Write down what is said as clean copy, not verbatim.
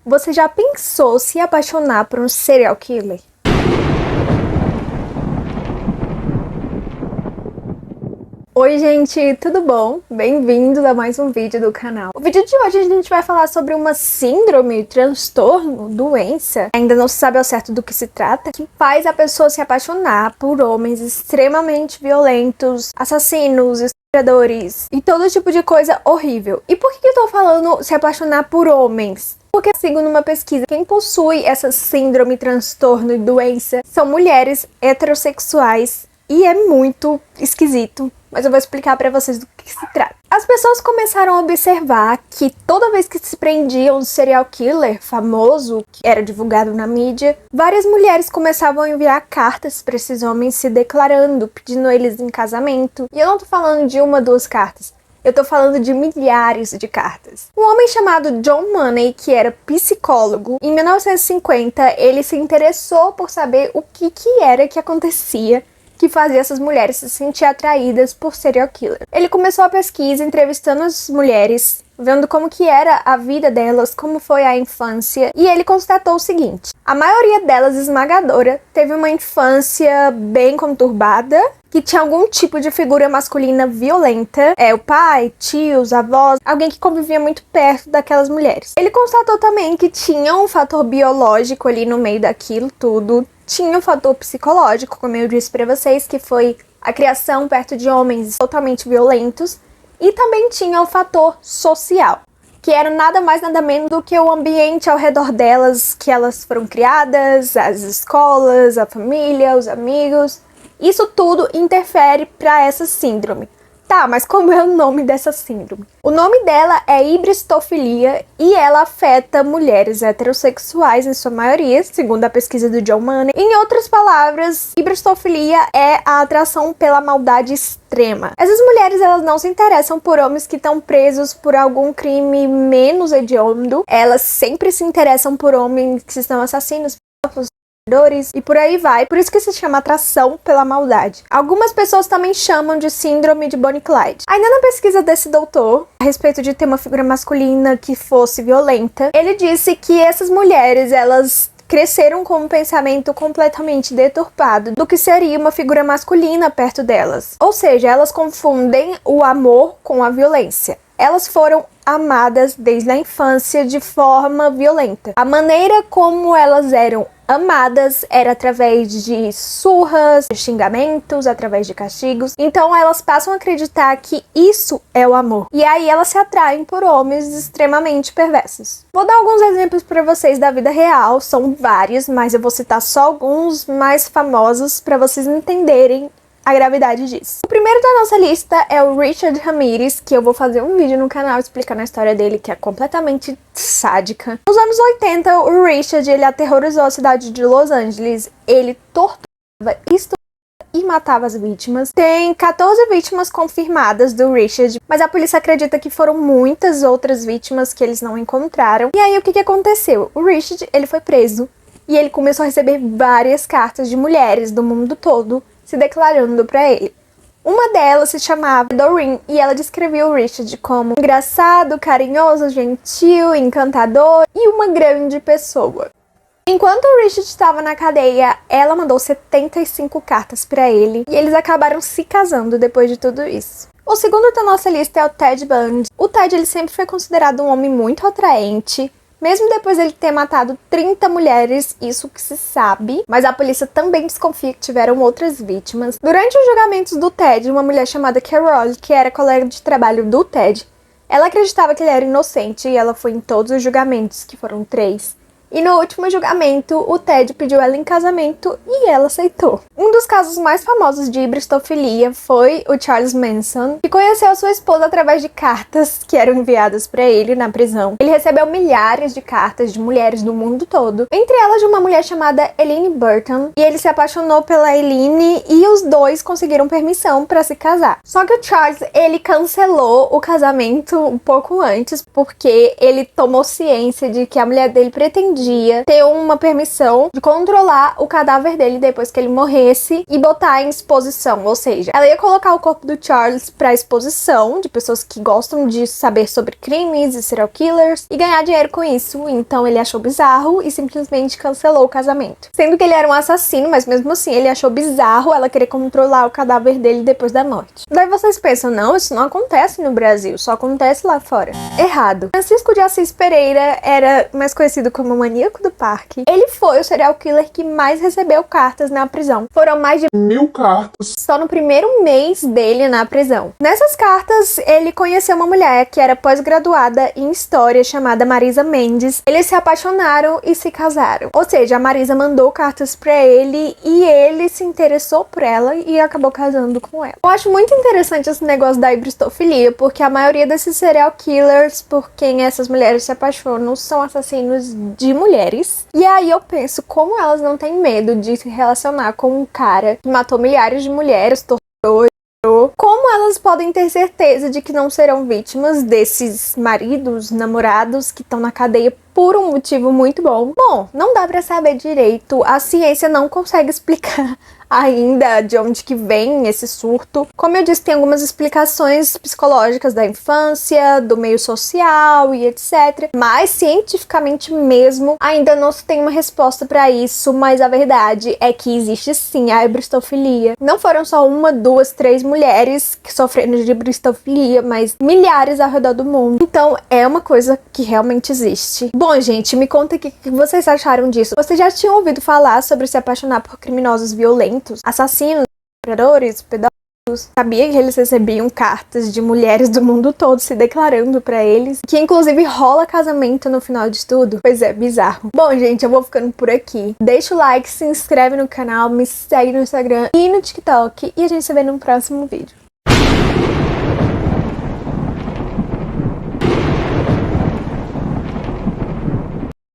Você já pensou se apaixonar por um serial killer? Oi gente, tudo bom? Bem-vindos a mais um vídeo do canal. O vídeo de hoje a gente vai falar sobre uma síndrome, transtorno, doença, ainda não se sabe ao certo do que se trata, que faz a pessoa se apaixonar por homens extremamente violentos, assassinos, estupradores e todo tipo de coisa horrível. E por que eu tô falando se apaixonar por homens? Porque, segundo uma pesquisa, quem possui essa síndrome, transtorno e doença são mulheres heterossexuais e é muito esquisito. Mas eu vou explicar pra vocês do que se trata. As pessoas começaram a observar que toda vez que se prendia um serial killer famoso, que era divulgado na mídia, várias mulheres começavam a enviar cartas pra esses homens se declarando, pedindo eles em casamento. E eu não tô falando de uma, duas cartas. Eu tô falando de milhares de cartas. Um homem chamado John Money, que era psicólogo, em 1950, ele se interessou por saber o que era que acontecia que fazia essas mulheres se sentir atraídas por serial killer. Ele começou a pesquisa entrevistando as mulheres, vendo como que era a vida delas, como foi a infância, e ele constatou o seguinte: a maioria delas, esmagadora, teve uma infância bem conturbada, que tinha algum tipo de figura masculina violenta, o pai, tios, avós, alguém que convivia muito perto daquelas mulheres. Ele constatou também que tinha um fator biológico ali no meio daquilo tudo, tinha um fator psicológico, como eu disse pra vocês, que foi a criação perto de homens totalmente violentos, e também tinha o fator social, que era nada mais nada menos do que o ambiente ao redor delas, que elas foram criadas, as escolas, a família, os amigos. Isso tudo interfere para essa síndrome. Tá, mas como é o nome dessa síndrome? O nome dela é hibristofilia e ela afeta mulheres heterossexuais em sua maioria, segundo a pesquisa do John Money. Em outras palavras, hibristofilia é a atração pela maldade extrema. Essas mulheres, elas não se interessam por homens que estão presos por algum crime menos hediondo. Elas sempre se interessam por homens que são assassinos, e por aí vai, por isso que se chama atração pela maldade. Algumas pessoas também chamam de síndrome de Bonnie e Clyde. Ainda na pesquisa desse doutor, a respeito de ter uma figura masculina que fosse violenta, ele disse que essas mulheres, elas cresceram com um pensamento completamente deturpado do que seria uma figura masculina perto delas. Ou seja, elas confundem o amor com a violência. Elas foram amadas desde a infância de forma violenta. A maneira como elas eram amadas era através de surras, de xingamentos, através de castigos. Então elas passam a acreditar que isso é o amor. E aí elas se atraem por homens extremamente perversos. Vou dar alguns exemplos para vocês da vida real, são vários, mas eu vou citar só alguns mais famosos para vocês entenderem a gravidade disso. O primeiro da nossa lista é o Richard Ramirez, que eu vou fazer um vídeo no canal explicando a história dele, que é completamente sádica. Nos anos 80, o Richard, ele aterrorizou a cidade de Los Angeles. Ele torturava, estuprava e matava as vítimas. Tem 14 vítimas confirmadas do Richard, mas a polícia acredita que foram muitas outras vítimas que eles não encontraram. E aí, o que aconteceu? O Richard, ele foi preso e ele começou a receber várias cartas de mulheres do mundo todo se declarando pra ele. Uma delas se chamava Doreen e ela descrevia o Richard como engraçado, carinhoso, gentil, encantador e uma grande pessoa. Enquanto o Richard estava na cadeia, ela mandou 75 cartas pra ele e eles acabaram se casando depois de tudo isso. O segundo da nossa lista é o Ted Bundy. O Ted, ele sempre foi considerado um homem muito atraente, mesmo depois dele ter matado 30 mulheres, isso que se sabe, mas a polícia também desconfia que tiveram outras vítimas. Durante os julgamentos do Ted, uma mulher chamada Carol, que era colega de trabalho do Ted, ela acreditava que ele era inocente e ela foi em todos os julgamentos, que foram 3. E no último julgamento, o Ted pediu ela em casamento e ela aceitou. Um dos casos mais famosos de hibristofilia foi o Charles Manson, que conheceu a sua esposa através de cartas que eram enviadas para ele na prisão. Ele recebeu milhares de cartas de mulheres do mundo todo, entre elas de uma mulher chamada Eileen Burton, e ele se apaixonou pela Eileen e os dois conseguiram permissão para se casar. Só que o Charles, ele cancelou o casamento um pouco antes, porque ele tomou ciência de que a mulher dele pretendia podia ter uma permissão de controlar o cadáver dele depois que ele morresse e botar em exposição, ou seja, ela ia colocar o corpo do Charles pra exposição de pessoas que gostam de saber sobre crimes e serial killers e ganhar dinheiro com isso. Então ele achou bizarro e simplesmente cancelou o casamento. Sendo que ele era um assassino, mas mesmo assim ele achou bizarro ela querer controlar o cadáver dele depois da morte. Daí vocês pensam, não, isso não acontece no Brasil, só acontece lá fora. Errado. Francisco de Assis Pereira era mais conhecido como o maníaco do parque. Ele foi o serial killer que mais recebeu cartas na prisão. Foram mais de 1000 cartas só no primeiro mês dele na prisão. Nessas cartas, ele conheceu uma mulher que era pós-graduada em história chamada Marisa Mendes. Eles se apaixonaram e se casaram. Ou seja, a Marisa mandou cartas pra ele e ele se interessou por ela e acabou casando com ela. Eu acho muito interessante esse negócio da hibristofilia, porque a maioria desses serial killers por quem essas mulheres se apaixonam são assassinos de mulheres. E aí eu penso, como elas não têm medo de se relacionar com um cara que matou milhares de mulheres, torturou, como elas podem ter certeza de que não serão vítimas desses maridos, namorados que estão na cadeia por um motivo muito bom? Bom, não dá pra saber direito, a ciência não consegue explicar ainda de onde que vem esse surto. Como eu disse, tem algumas explicações psicológicas da infância, do meio social e etc. Mas cientificamente mesmo ainda não se tem uma resposta pra isso, mas a verdade é que existe sim a hibristofilia. Não foram só uma, duas, três mulheres que sofreram de hibristofilia, mas milhares ao redor do mundo. Então é uma coisa que realmente existe. Bom, gente, me conta o que vocês acharam disso. Vocês já tinham ouvido falar sobre se apaixonar por criminosos violentos, assassinos, predadores, pedófilos? Sabia que eles recebiam cartas de mulheres do mundo todo se declarando pra eles? Que inclusive rola casamento no final de tudo? Pois é, bizarro. Bom, gente, eu vou ficando por aqui. Deixa o like, se inscreve no canal, me segue no Instagram e no TikTok. E a gente se vê no próximo vídeo.